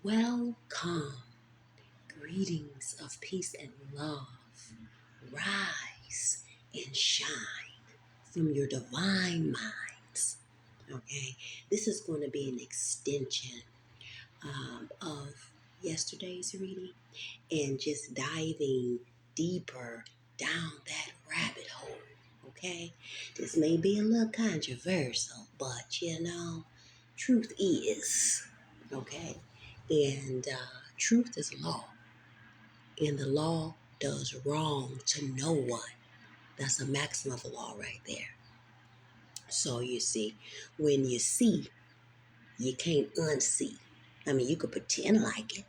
Welcome. Greetings of peace and love. Rise and shine from your divine minds. Okay, this is going to be an extension of yesterday's reading and just diving deeper down that rabbit hole. Okay, this may be a little controversial, but truth is okay, and truth is law, and the law does wrong to no one. That's a maximum of the law right there. So you see, when you see, you can't unsee. I mean, you could pretend like it,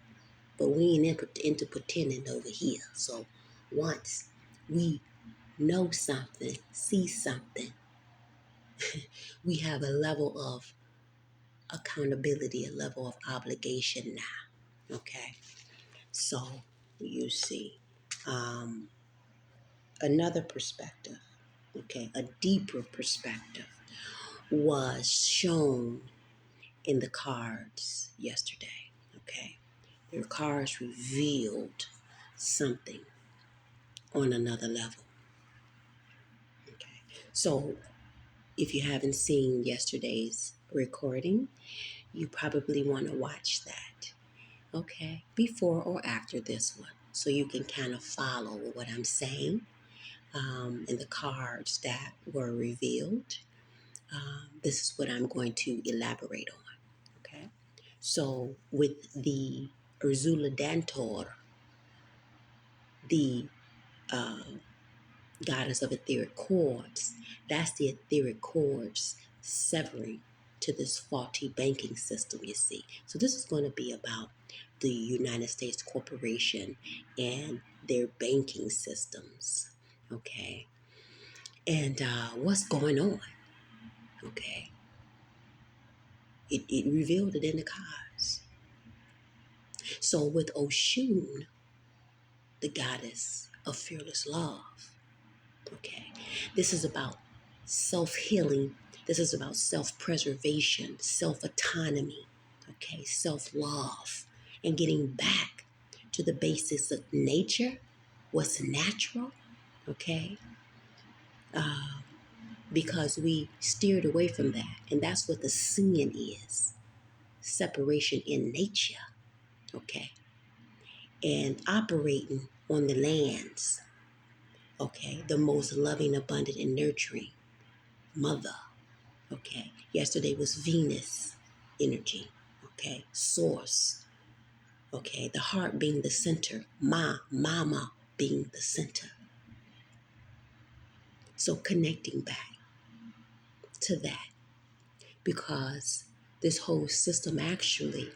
but we ain't into pretending over here. So once we know something, see something, we have a level of accountability, a level of obligation now. Okay. So you see, um, another perspective, okay, a deeper perspective was shown in the cards yesterday. Okay. The cards revealed something on another level. Okay. So if you haven't seen yesterday's recording, you probably want to watch that. Okay. Before or after this one. So you can kind of follow what I'm saying in the cards that were revealed. This is what I'm going to elaborate on. Okay. So with the Ursula Dantor, the uh, goddess of etheric chords, that's the etheric chords severing to this faulty banking system, you see. So this is going to be about the United States corporation and their banking systems. Okay. And what's going on? Okay. It revealed it in the cards. So with Oshun, the goddess of fearless love, okay, this is about self-healing. This is about self-preservation, self-autonomy, okay, self-love, and getting back to the basics of nature, what's natural, okay, because we steered away from that. And that's what the sin is, separation in nature, okay, and operating on the lands, okay, the most loving, abundant, and nurturing mother, okay. Yesterday was Venus energy, okay, source, okay, the heart being the center, mama being the center. So connecting back to that, because this whole system actually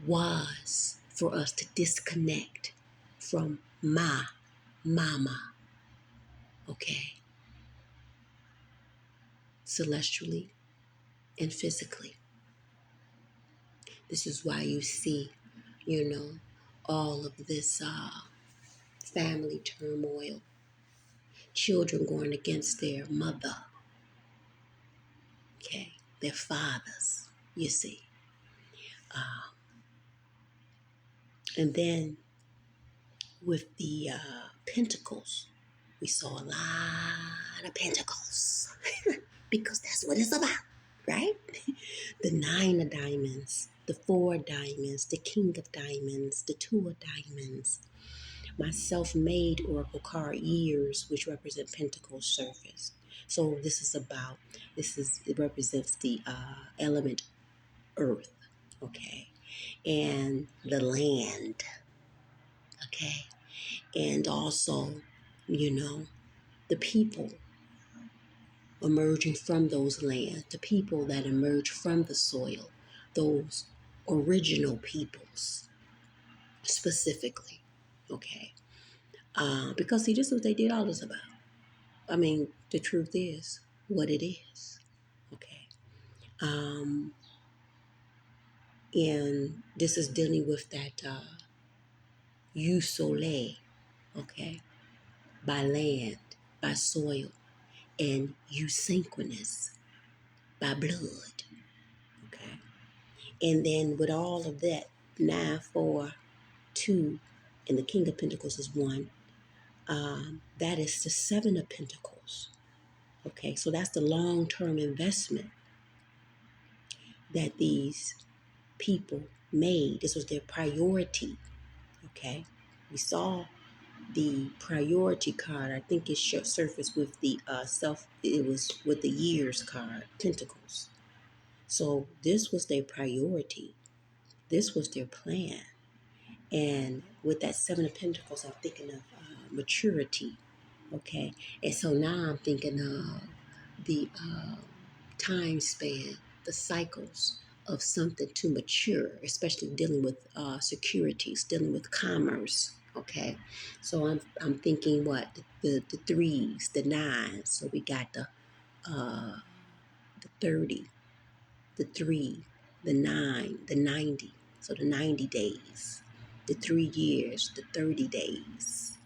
was for us to disconnect from mama, okay, celestially and physically. This is why you see, all of this family turmoil, children going against their mother, okay, their fathers, you see. And then with the pentacles, we saw a lot of pentacles because that's what it's about, right? The 9 of diamonds, the 4 of diamonds, the king of diamonds, the 2 of diamonds. My self-made oracle card years, which represent pentacles surface. So it represents the element earth, okay, and the land, okay, and also, the people emerging from those lands, the people that emerge from the soil, those original peoples specifically, okay, because see, this is what they did all this about. I mean, the truth is what it is, okay. And this is dealing with that you soleil, okay, by land, by soil, and you synchronous by blood, okay. And then with all of that, 9, 4, 2, and the King of Pentacles is 1. That is the Seven of Pentacles. Okay, so that's the long-term investment that these people made. This was their priority. Okay, we saw the priority card. I think it surfaced with the it was with the years card, Pentacles. So this was their priority. This was their plan. And with that Seven of Pentacles, I'm thinking of maturity. Okay, and so now I'm thinking of the time span, the cycles of something to mature, especially dealing with securities, dealing with commerce. Okay, so I'm thinking what the threes, the nines. So we got the 30, the 3, the 9, the 90. So the 90 days, the 3 years, the 30 days.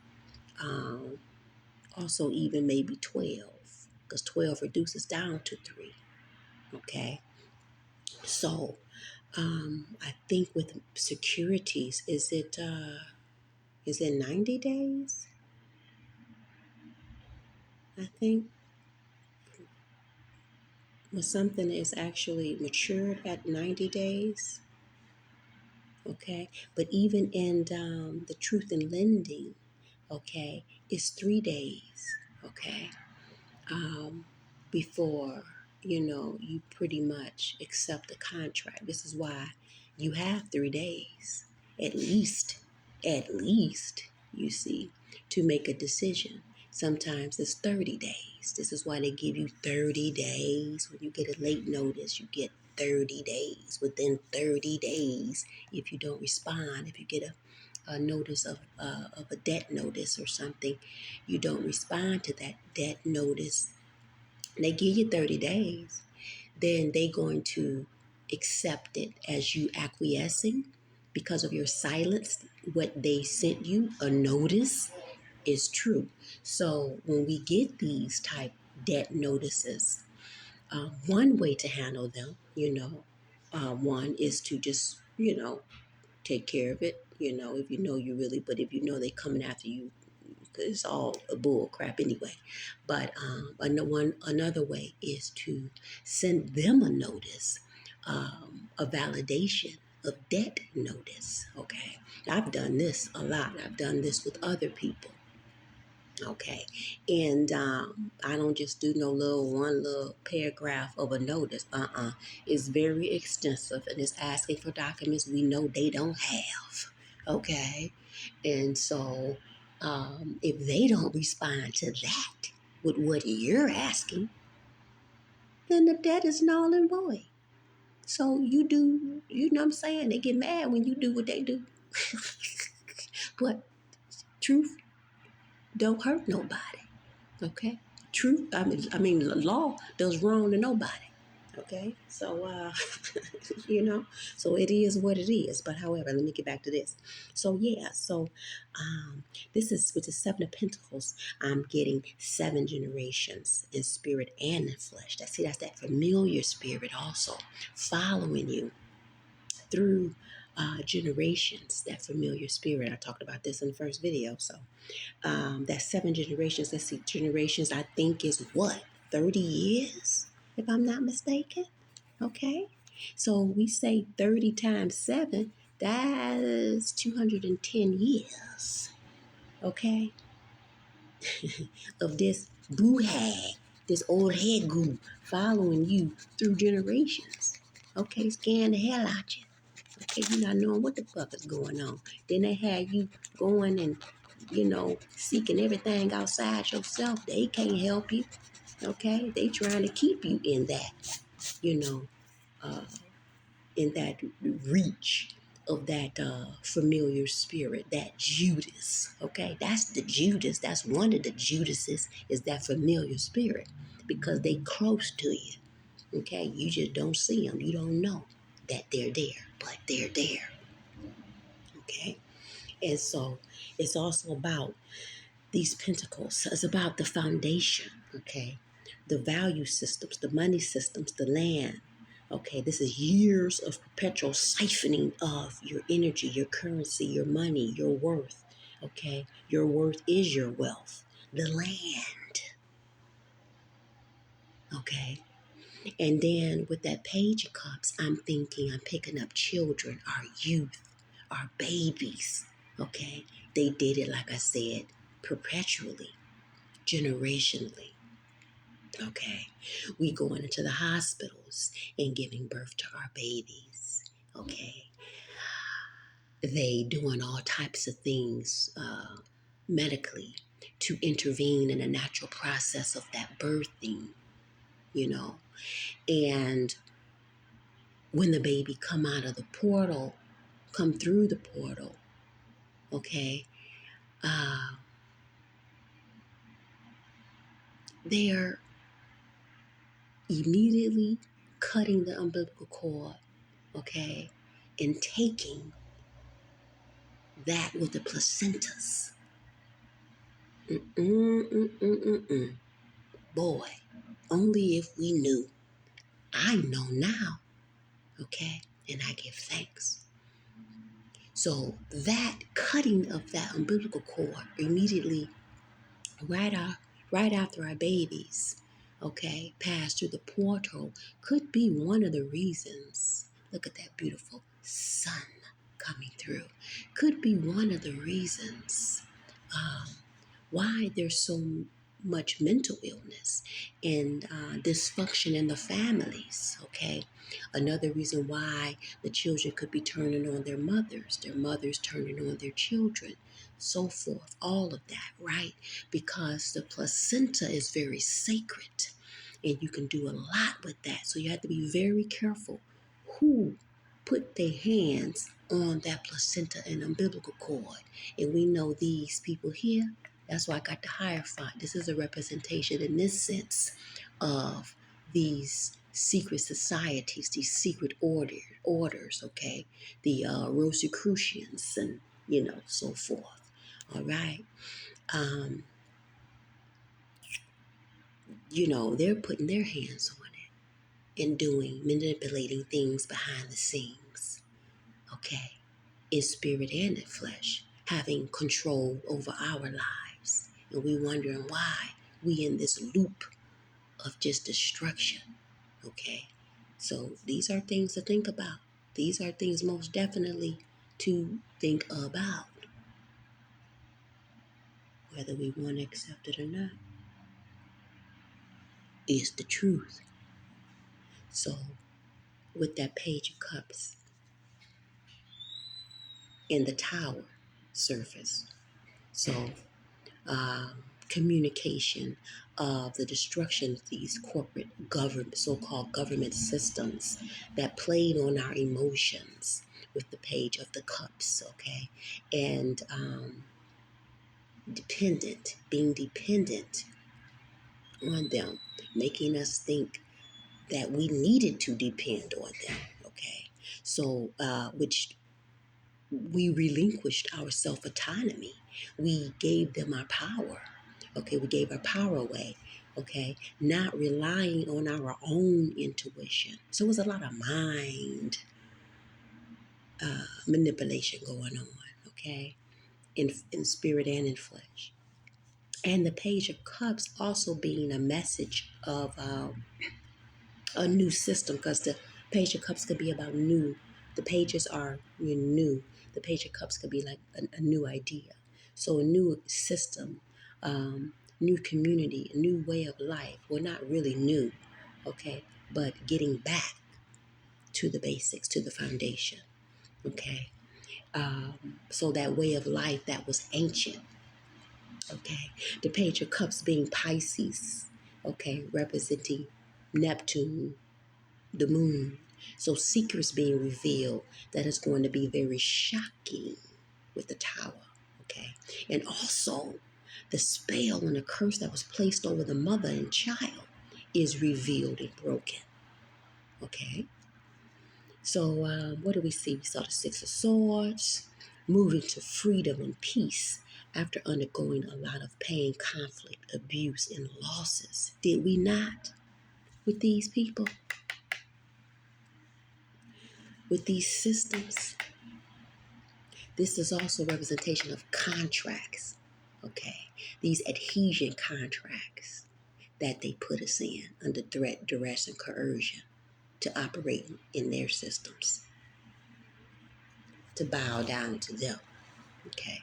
Um, Also, even maybe 12, because 12 reduces down to 3. Okay, so I think with securities, is it 90 days? I think when something is actually matured at 90 days. Okay, but even in the truth in lending, okay, it's 3 days. Okay, um, before you pretty much accept the contract. This is why you have 3 days at least, you see, to make a decision. Sometimes it's 30 days. This is why they give you 30 days. When you get a late notice, you get 30 days. Within 30 days, if you don't respond, if you get a notice of a debt notice or something, you don't respond to that debt notice, they give you 30 days, then they're going to accept it as you acquiescing because of your silence. What they sent you, a notice, is true. So when we get these type debt notices, one way to handle them, one is to just, take care of it, if you know you really, but if you know they're coming after you, it's all a bull crap anyway. But another way is to send them a notice, a validation of debt notice. Okay, I've done this a lot. I've done this with other people. Okay, and I don't just do no one little paragraph of a notice. It's very extensive, and it's asking for documents we know they don't have. Okay, and so if they don't respond to that with what you're asking, then the debt is null and void. So you do, you know what I'm saying? They get mad when you do what they do. But truth don't hurt nobody. Okay, truth. Law does wrong to nobody. Okay, so so it is what it is. But however, let me get back to this. So yeah, so this is with the Seven of Pentacles. I'm getting 7 generations in spirit and in flesh. That's that familiar spirit also following you through generations. That familiar spirit. I talked about this in the first video. So that 7 generations. Let's see, generations, I think, is what, 30 years, if I'm not mistaken. Okay, so we say 30 times 7, that's 210 years. Okay, of this boo hag, this old head goo following you through generations. Okay, scaring the hell out you. Okay, you're not knowing what the fuck is going on. Then they had you going and seeking everything outside yourself. They can't help you. Okay, they trying to keep you in that, uh, in that reach of that familiar spirit, that Judas. Okay, that's the Judas. That's one of the Judases, is that familiar spirit, because they close to you. Okay, you just don't see them. You don't know that they're there, but they're there. Okay, and so it's also about these pentacles. It's about the foundation. Okay, the value systems, the money systems, the land. Okay, this is years of perpetual siphoning of your energy, your currency, your money, your worth. Okay, your worth is your wealth, the land. Okay, and then with that Page of Cups, I'm thinking I'm picking up children, our youth, our babies. Okay, they did it, like I said, perpetually, generationally. Okay, we going into the hospitals and giving birth to our babies. Okay, they doing all types of things medically to intervene in the natural process of that birthing, you know. And when the baby come out of the portal, come through the portal, okay, uh, they're immediately cutting the umbilical cord, okay, and taking that with the placentas. Mm-mm-mm-mm-mm-mm. Boy, only if we knew. I know now, okay? And I give thanks. So that cutting of that umbilical cord immediately right out, right after our babies, okay, pass through the portal could be one of the reasons. Look at that beautiful sun coming through. Could be one of the reasons um, why there's so much mental illness and dysfunction in the families, okay? Another reason why the children could be turning on their mothers turning on their children, so forth, all of that, right? Because the placenta is very sacred and you can do a lot with that. So you have to be very careful who put their hands on that placenta and umbilical cord. And we know these people here. That's why I got the Hierophant. This is a representation in this sense of these secret societies, these secret orders, okay? The Rosicrucians and, so forth. All right. Um, they're putting their hands on it and manipulating things behind the scenes, okay? In spirit and in flesh, having control over our lives. And we wondering why we in this loop of just destruction. Okay. So these are things to think about. These are things most definitely to think about, whether we want to accept it or not, is the truth. So with that Page of Cups in the tower surface. So communication of the destruction of these corporate so-called government systems that played on our emotions with the Page of the Cups, okay, and being dependent on them, making us think that we needed to depend on them, okay, so which we relinquished our self autonomy. We gave them our power. Okay, we gave our power away. Okay, not relying on our own intuition. So it was a lot of mind manipulation going on. Okay, in spirit and in flesh. And the Page of Cups also being a message of a new system, because the Page of Cups could be about new. The pages are new. The Page of Cups could be like a new idea. So a new system, new community, a new way of life. Well, not really new, okay, but getting back to the basics, to the foundation, okay. So that way of life that was ancient, okay. The Page of Cups being Pisces, okay, representing Neptune, the moon. So secrets being revealed that is going to be very shocking with the tower. Okay. And also the spell and the curse that was placed over the mother and child is revealed and broken. Okay. So what do we see? We saw the Six of Swords, moving to freedom and peace after undergoing a lot of pain, conflict, abuse, and losses. Did we not with these people? with these systems, this is also a representation of contracts, okay? These adhesion contracts that they put us in under threat, duress, and coercion to operate in their systems, to bow down to them, okay?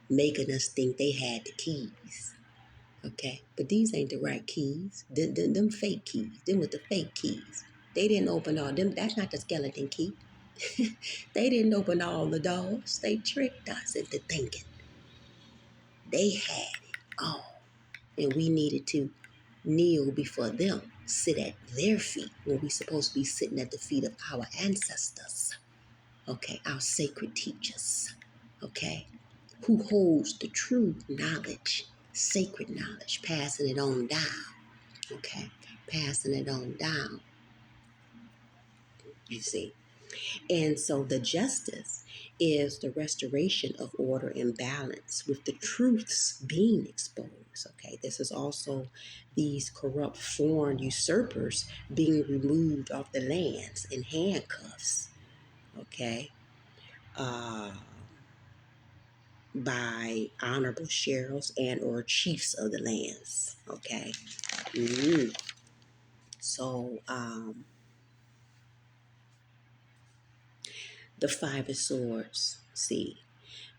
Making us think they had the keys, okay? But these ain't the right keys. Them fake keys. Them with the fake keys. They didn't open all them. That's not the skeleton key. They didn't open all the doors. They tricked us into thinking they had it all. And we needed to kneel before them, sit at their feet when we're supposed to be sitting at the feet of our ancestors, okay, our sacred teachers, okay, who holds the true knowledge, sacred knowledge, passing it on down, okay, passing it on down, you see. And so the justice is the restoration of order and balance with the truths being exposed. Okay, this is also these corrupt foreign usurpers being removed off the lands in handcuffs. Okay, uh, by honorable sheriffs and or chiefs of the lands. Okay, mm-hmm. So the Five of Swords. See,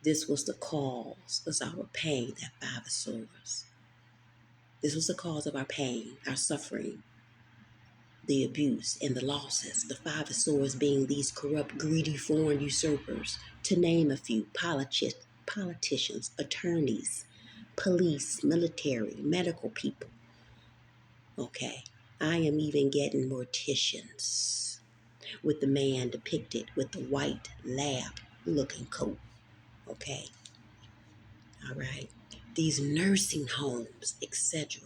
this was the cause of our pain, that Five of Swords. This was the cause of our pain, our suffering, the abuse, and the losses. The Five of Swords being these corrupt, greedy, foreign usurpers, to name a few: politicians, attorneys, police, military, medical people. Okay, I am even getting morticians with the man depicted with the white lab looking coat. Okay, all right. These nursing homes, etc.,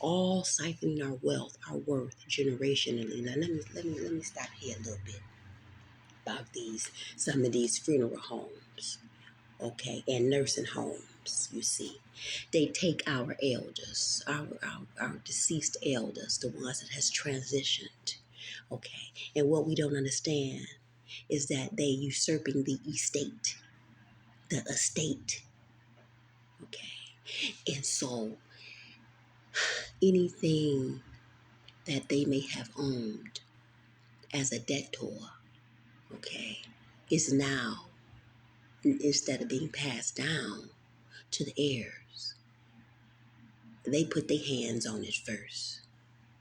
all siphoning our wealth, our worth generationally. Now let me stop here a little bit about some of these funeral homes, okay, and nursing homes. You see, they take our elders, our deceased elders, the ones that has transitioned, okay, and what we don't understand is that they usurping the estate, okay, and so anything that they may have owned as a debtor, okay, is now, instead of being passed down to the heirs, they put their hands on it first,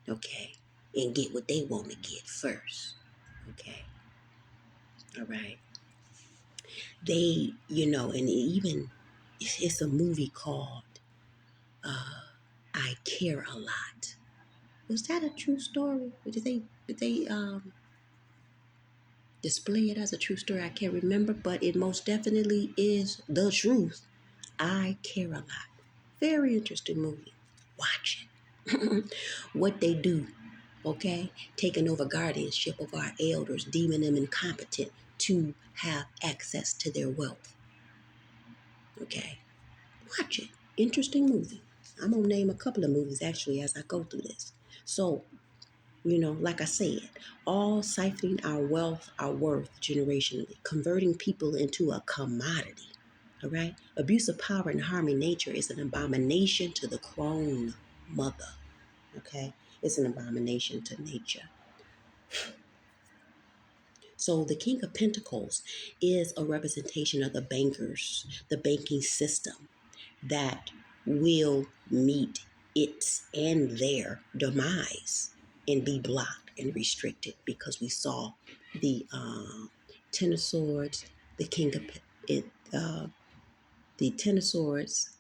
okay, and get what they want to get first, okay, all right. They, and even it's a movie called I Care a Lot. Was that a true story? Did they display it as a true story? I can't remember, but it most definitely is the truth. I Care a Lot. Very interesting movie. Watch it. What they do, okay? Taking over guardianship of our elders, deeming them incompetent to have access to their wealth. Okay? Watch it. Interesting movie. I'm going to name a couple of movies actually as I go through this. So, like I said, all siphoning our wealth, our worth generationally, converting people into a commodity. All right? Abuse of power and harming nature is an abomination to the crone mother. Okay? It's an abomination to nature. So the King of Pentacles is a representation of the bankers, the banking system that will meet its and their demise and be blocked and restricted, because we saw the Ten of Swords, the King of the Ten of Swords,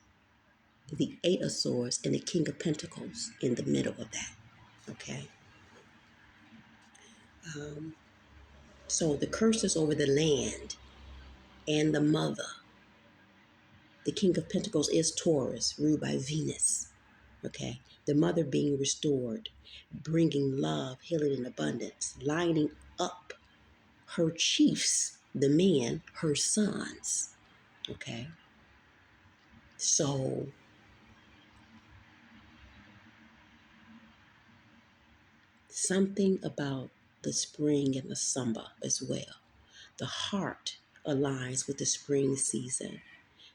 the Eight of Swords, and the King of Pentacles in the middle of that. Okay. So the curses over the land and the mother. The King of Pentacles is Taurus, ruled by Venus. Okay. The mother being restored, bringing love, healing, and abundance, lining up her chiefs, the men, her sons. Okay. So something about the spring and the summer as well. The heart aligns with the spring season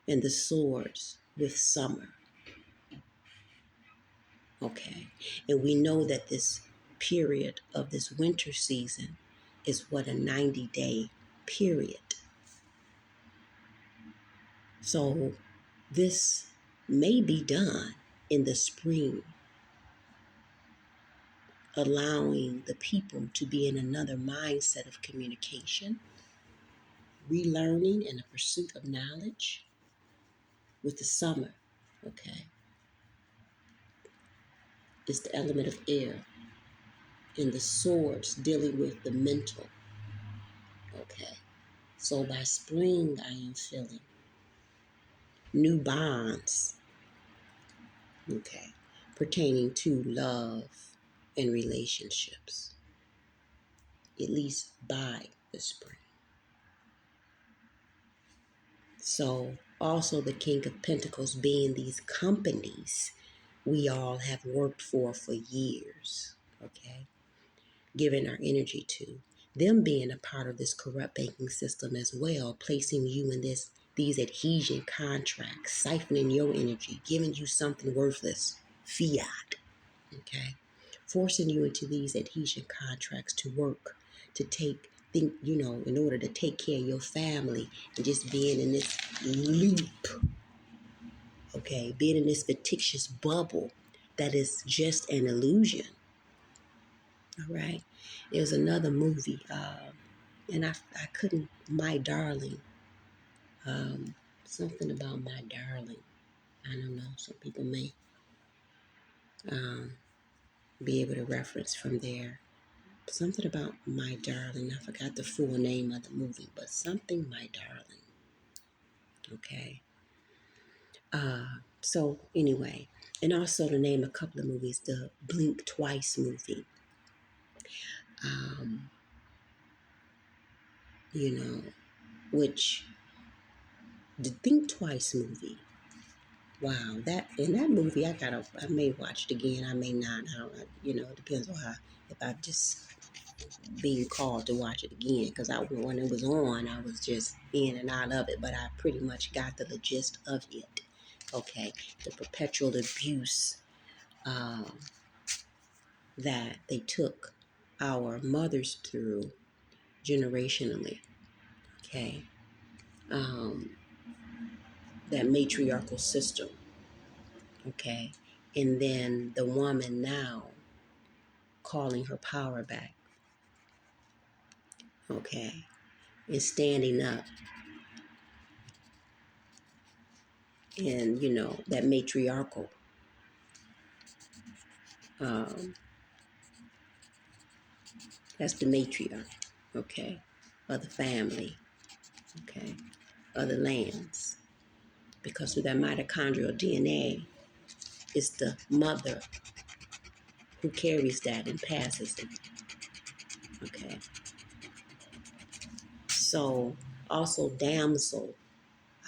and the swords with summer. Okay. And we know that this period of this winter season is what, a 90-day period. So this may be done in the spring, allowing the people to be in another mindset of communication, relearning, and the pursuit of knowledge. With the summer, okay, it's the element of air, and the swords dealing with the mental, okay. So by spring, I am feeling new bonds, okay, pertaining to love and relationships, at least by the spring. So also the King of Pentacles being these companies we all have worked for years, okay, giving our energy to, them being a part of this corrupt banking system as well, placing you in these adhesion contracts, siphoning your energy, giving you something worthless, fiat, okay, forcing you into these adhesion contracts to work, to think, in order to take care of your family, and just being in this loop, okay, being in this fictitious bubble that is just an illusion. All right. There's another movie, and I couldn't, My Darling, something about My Darling. I don't know. Some people may um, be able to reference from there. Something about My Darling. I forgot the full name of the movie, but something My Darling. Okay. So anyway, and also to name a couple of movies, the Blink Twice movie. Um, you know, which the Think Twice movie. Wow, that movie, I may watch it again, I may not. I don't, it depends on how, if I just being called to watch it again, because when it was on, I was just in and out of it, but I pretty much got the gist of it. Okay, the perpetual abuse um, that they took our mothers through generationally. Okay, um, that matriarchal system. Okay, and then the woman now calling her power back, okay, and standing up, and that matriarchal, um, that's the matriarch, okay, of the family, okay, of the lands, because through that mitochondrial DNA, it's the mother who carries that and passes it, okay. So also Damsel,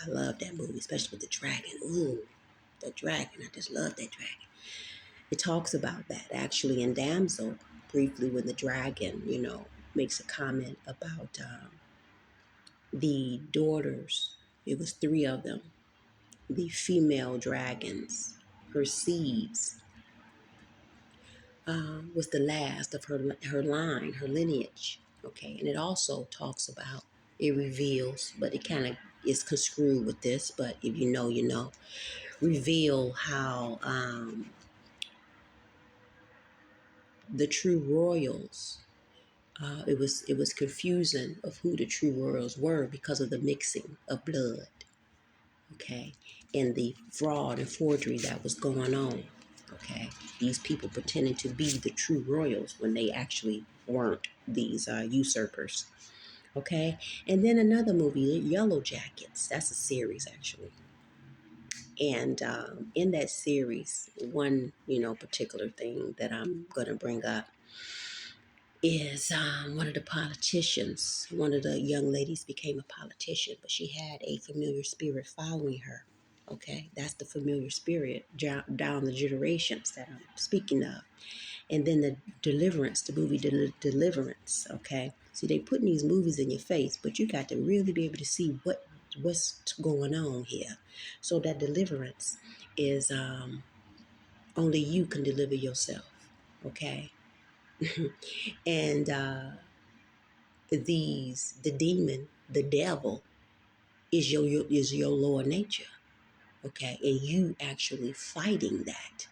I love that movie, especially with the dragon. Ooh, the dragon, I just love that dragon. It talks about that actually in Damsel, briefly, when the dragon, makes a comment about the daughters. It was three of them, the female dragons, her seeds, was the last of her line, her lineage. Okay, and it also talks about, it reveals, but it kind of is construed with this, but if you know, reveal how the true royals, it was confusing of who the true royals were because of the mixing of blood, okay, and the fraud and forgery that was going on, okay. These people pretending to be the true royals when they actually weren't, these usurpers, okay. And then another movie, Yellow Jackets. That's a series actually, and in that series, one particular thing that I'm going to bring up is one of the politicians. One of the young ladies became a politician, but she had a familiar spirit following her. Okay, that's the familiar spirit down the generations that I'm speaking of. And then the Deliverance, the movie Deliverance, okay? See, they putting these movies in your face, but you got to really be able to see what's going on here. So that deliverance is only you can deliver yourself, okay? And the demon, the devil, is your lower nature, okay? And you actually fighting that,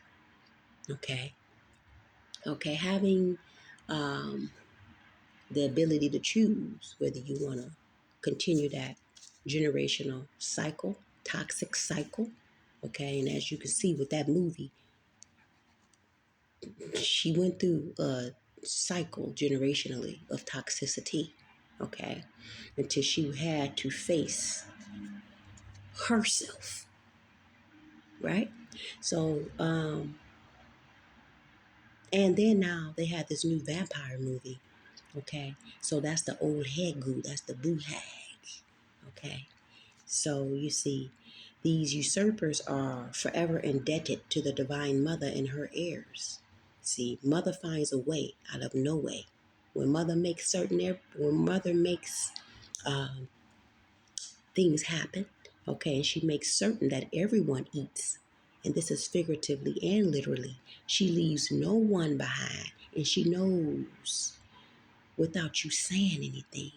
okay? Okay, having um, the ability to choose whether you want to continue that generational cycle, toxic cycle. Okay, and as you can see with that movie, she went through a cycle generationally of toxicity. Okay, until she had to face herself, right? So, and then now they had this new vampire movie. Okay, so that's the old head goo, that's the boo hag. Okay, so you see, these usurpers are forever indebted to the Divine Mother and her heirs. See, Mother finds a way out of no way. When Mother makes um, things happen, okay, and she makes certain that everyone eats, and this is figuratively and literally, she leaves no one behind, and she knows without you saying anything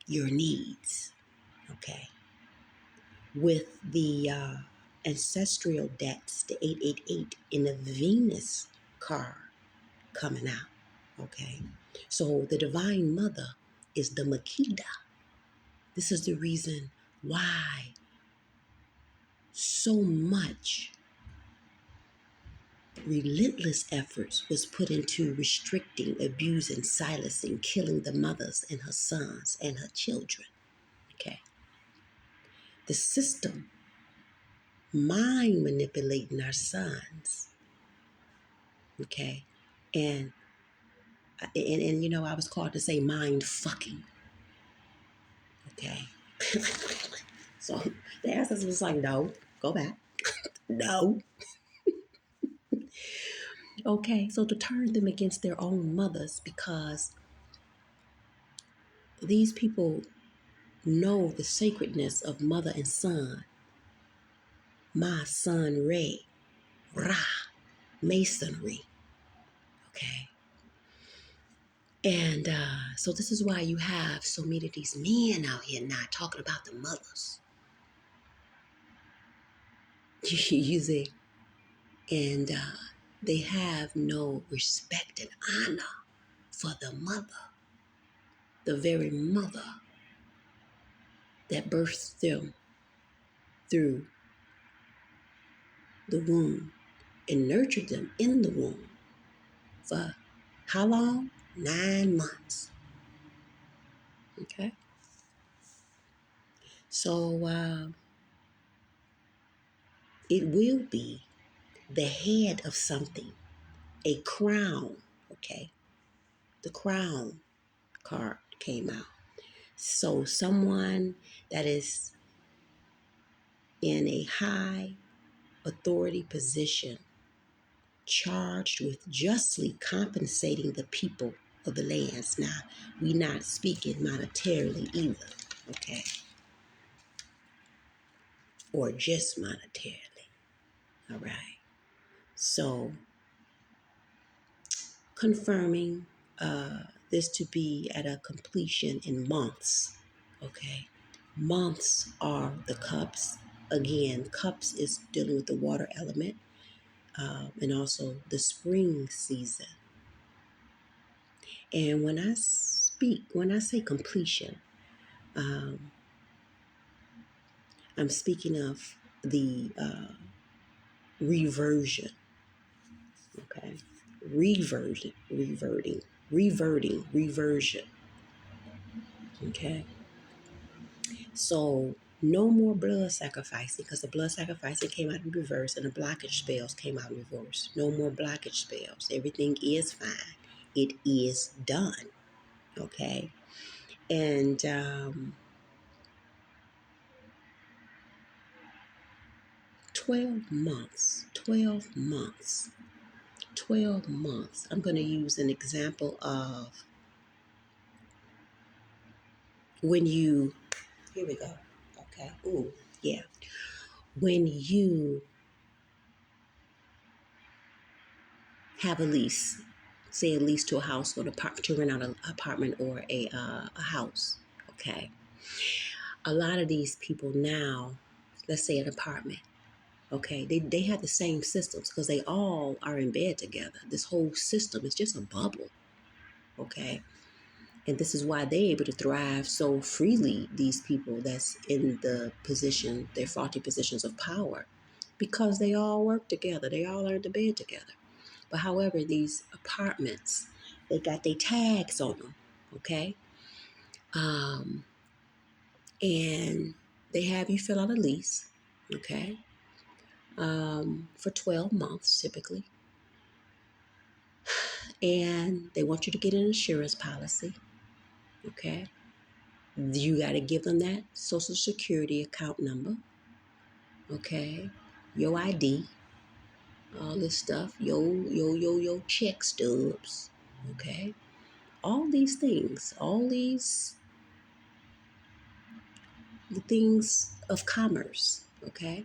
your needs, okay. With the ancestral debts, the 888 in the Venus card coming out. Okay. So the Divine Mother is the Makeda. This is the reason why so much relentless efforts was put into restricting, abusing, silencing, killing the mothers and her sons and her children. Okay. The system mind manipulating our sons. Okay. And and you know, I was called to say mind fucking. Okay. So the ancestors was like, no, go back. No. Okay. So to turn them against their own mothers because these people know the sacredness of mother and son. My son Ray, Ra, masonry. Okay. And so this is why you have so many of these men out here not talking about the mothers. You see? And they have no respect and honor for the mother, the very mother that birthed them through the womb and nurtured them in the womb for how long? 9 months. Okay. So it will be the head of something, a crown. Okay. The crown card came out. So someone that is in a high authority position charged with justly compensating the people of the lands. Now, we're not speaking monetarily either, okay? Or just monetarily, all right? So, confirming this to be at a completion in months, okay? Months are the cups. Again, cups is dealing with the water element and also the spring season. And when I say completion, um, I'm speaking of the reversion, okay? Reversion, okay? So no more blood sacrificing because the blood sacrificing came out in reverse and the blockage spells came out in reverse. No more blockage spells. Everything is fine. It is done, okay? And 12 months, 12 months, 12 months, I'm going to use an example of when you, here we go. Okay. Ooh, yeah. When you have a lease, say a lease to a house or to rent out an apartment or a house. Okay. A lot of these people now, let's say an apartment, okay, they have the same systems because they all are in bed together. This whole system is just a bubble, okay? And this is why they're able to thrive so freely, these people that's in the position, their faulty positions of power, because they all work together. They all are in the bed together. But however, these apartments, they got their tags on them, okay? Um, and they have you fill out a lease, okay? For 12 months typically. And they want you to get an insurance policy, okay? You got to give them that social security account number, okay? Your ID, all this stuff, your check stubs, okay? All these things, all these the things of commerce, okay?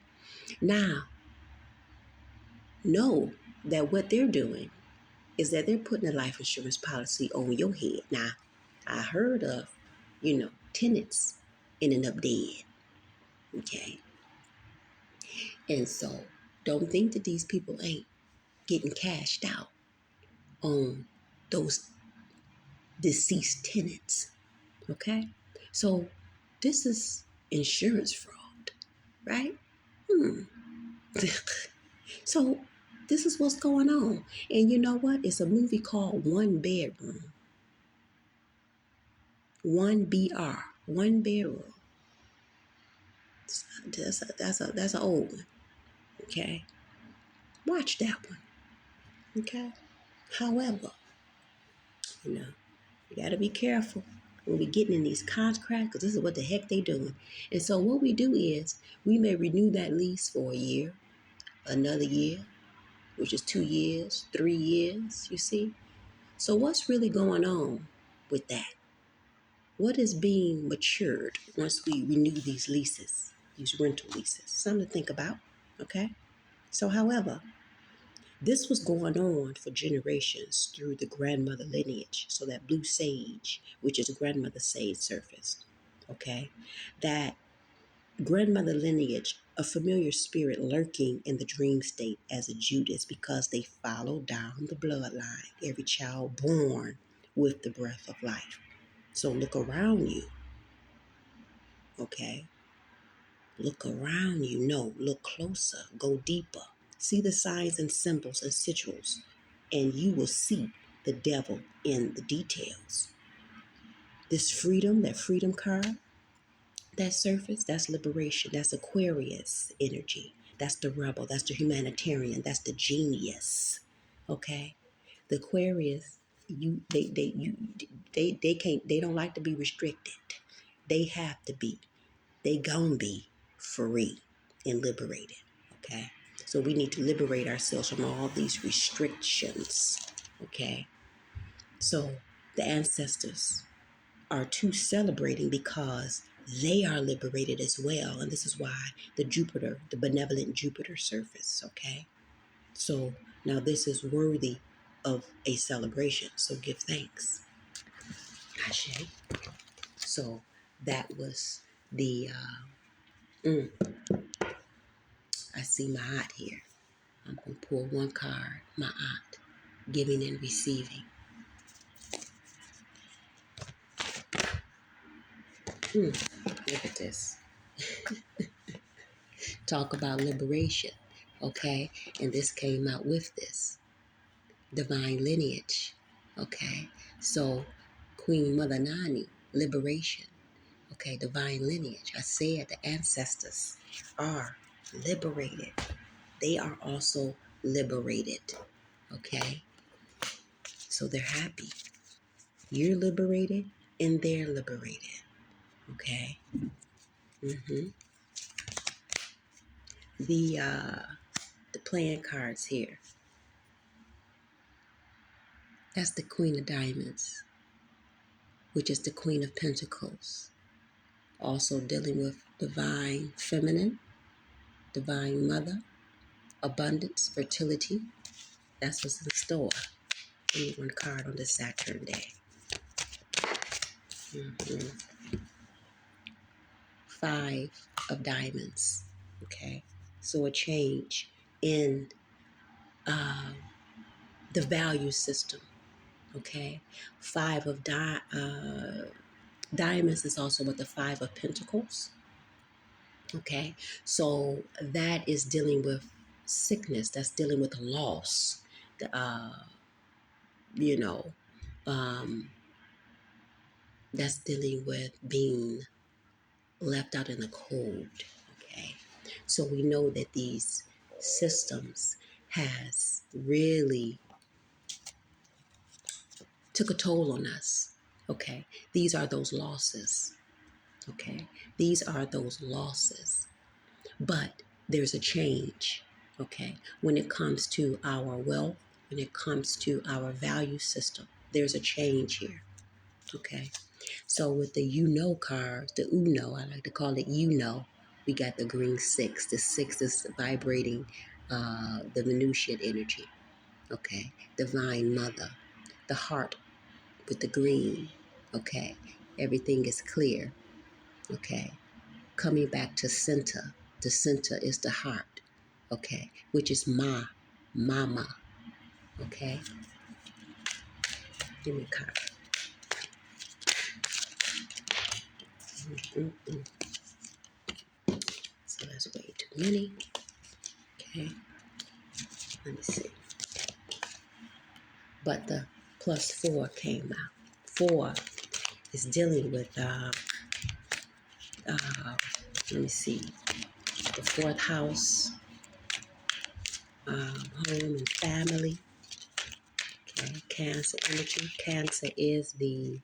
Now, know that what they're doing is that they're putting a life insurance policy on your head. Now, I heard of, tenants ending up dead, okay? And so don't think that these people ain't getting cashed out on those deceased tenants, okay? So this is insurance fraud, right? So this is what's going on. And you know what? It's a movie called One Bedroom. One BR. One Bedroom. That's an old one. Okay. Watch that one. Okay. However, you know, you gotta be careful when we getting in these contracts because this is what the heck they doing. And so what we do is we may renew that lease for a year, another year, which is 2 years, 3 years, you see? So what's really going on with that? What is being matured once we renew these leases, these rental leases? Something to think about, okay? So, however, this was going on for generations through the grandmother lineage. So that blue sage, which is grandmother sage, surfaced, okay? That grandmother lineage, a familiar spirit lurking in the dream state as a Judas because they follow down the bloodline, every child born with the breath of life. So look around you, okay? Look around you. No, look closer. Go deeper. See the signs and symbols and sigils, and you will see the devil in the details. This freedom, that freedom card, that surface, that's liberation. That's Aquarius energy. That's the rebel. That's the humanitarian. That's the genius. Okay? The Aquarius, they don't like to be restricted. They have to be. They gonna be free and liberated, okay? So we need to liberate ourselves from all these restrictions, okay? So the ancestors are too celebrating because they are liberated as well. And this is why the benevolent Jupiter surface, okay? So now this is worthy of a celebration. So give thanks. Ashe. So that was the, I see my aunt here. I'm going to pull one card, my aunt, giving and receiving. Look at this. Talk about liberation, okay? And this came out with this. Divine lineage, okay? So, Queen Mother Nani, liberation, okay? Divine lineage. I said the ancestors are liberated. They are also liberated, okay? So they're happy. You're liberated and they're liberated. Okay. hmm The playing cards here. That's the Queen of Diamonds, which is the Queen of Pentacles. Also dealing with divine feminine, divine mother, abundance, fertility. That's what's in store. Give me one card on the Saturn day. Five of Diamonds. Okay. So a change in the value system. Okay. Five of Diamonds is also with the Five of Pentacles. Okay. So that is dealing with sickness. That's dealing with loss. You know, um, that's dealing with being left out in the cold. Okay. So we know that these systems has really took a toll on us. Okay. These are those losses. Okay. These are those losses. But there's a change. Okay. When it comes to our wealth, when it comes to our value system, there's a change here. Okay. So with the cards, the Uno, I like to call it we got the green six. The six is vibrating the Venusian energy. Okay. Divine Mother. The heart with the green. Okay. Everything is clear. Okay. Coming back to center. The center is the heart. Okay. Which is mama. Okay. Give me a card. So that's way too many. Okay. Let me see. But the +4 came out. 4 is dealing with, let me see, the fourth house, home and family. Okay, Cancer energy. Cancer is the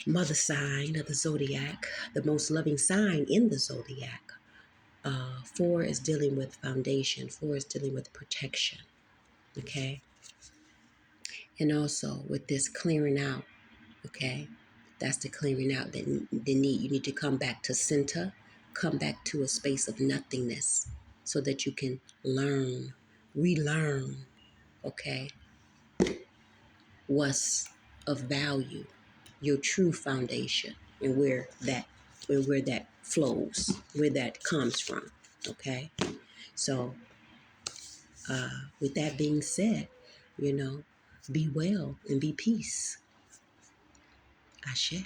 mother sign of the zodiac, the most loving sign in the zodiac. 4 is dealing with foundation. 4 is dealing with protection. Okay. And also with this clearing out. Okay. That's the clearing out that you need to come back to center, come back to a space of nothingness so that you can relearn, okay, what's of value, your true foundation, and where that flows, where that comes from. Okay. So with that being said, be well and be peace. Ashe.